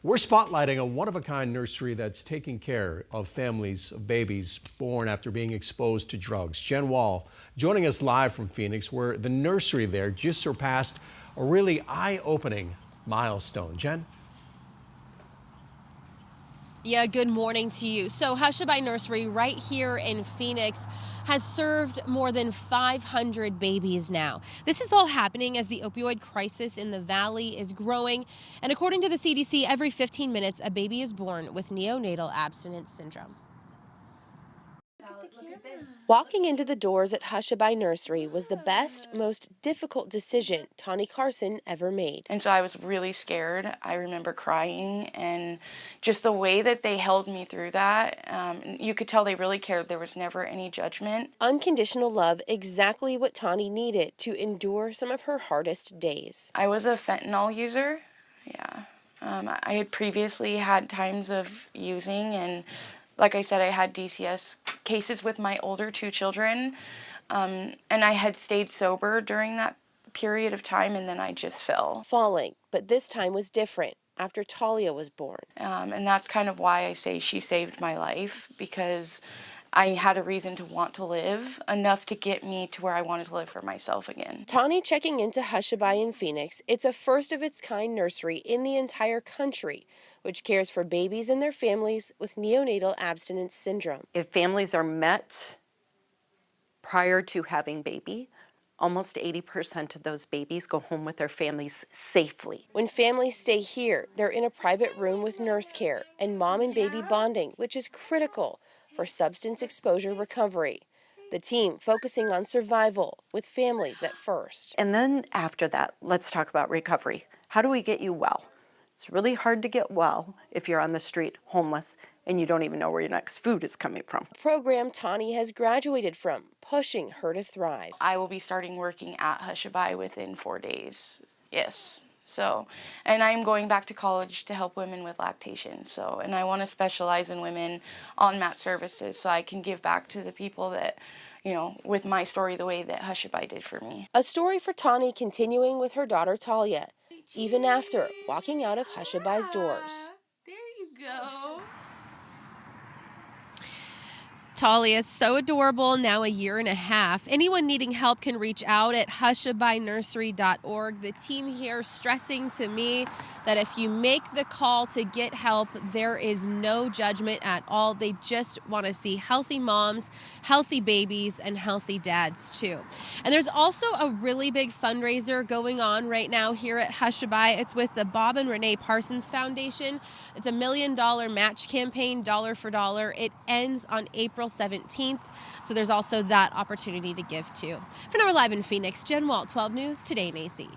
We're spotlighting a one-of-a-kind nursery that's taking care of families of babies born after being exposed to drugs. Jen Wahl joining us live from Phoenix, where the nursery there just surpassed a really eye-opening milestone. Jen? Yeah, good morning to you. So Hushabye Nursery right here in Phoenix has served more than 500 babies now. This is all happening as the opioid crisis in the valley is growing. And according to the CDC, every 15 minutes, a baby is born with neonatal abstinence syndrome. Walking into the doors at Hushabye Nursery was the best, most difficult decision Tawny Carson ever made. And so I was really scared. I remember crying, and just the way that they held me through that, you could tell they really cared. There was never any judgment. Unconditional love, exactly what Tawny needed to endure some of her hardest days. I was a fentanyl user, yeah. I had previously had times of using, and like I said, I had DCS cases with my older two children, and I had stayed sober during that period of time, and then I just fell. Falling, but this time was different after Talia was born. And that's kind of why I say she saved my life, because I had a reason to want to live, enough to get me to where I wanted to live for myself again. Tawny checking into Hushabye in Phoenix. It's a first-of-its-kind nursery in the entire country, which cares for babies and their families with neonatal abstinence syndrome. If families are met prior to having baby, almost 80% of those babies go home with their families safely. When families stay here, they're in a private room with nurse care and mom and baby bonding, which is critical for substance exposure recovery. The team focusing on survival with families at first. And then after that, let's talk about recovery. How do we get you well? It's really hard to get well if you're on the street, homeless, and you don't even know where your next food is coming from. A program Tawny has graduated from, pushing her to thrive. I will be starting working at Hushabye within 4 days, yes. So, and I'm going back to college to help women with lactation. So, and I want to specialize in women on mat services so I can give back to the people that, you know, with my story the way that Hushabye did for me. A story for Tawny continuing with her daughter Talia, even after walking out of Hushabye's doors. There you go. Talia is so adorable, now a year and a half. Anyone needing help can reach out at hushabyenursery.org. The team here stressing to me that if you make the call to get help, there is no judgment at all. They just want to see healthy moms, healthy babies, and healthy dads too. And there's also a really big fundraiser going on right now here at Hushabye. It's with the Bob and Renee Parsons Foundation. It's $1 million match campaign, dollar for dollar. It ends on April 17th, so there's also that opportunity to give too. For now, we're live in Phoenix. Jen Wahl, 12 News, Today in AC.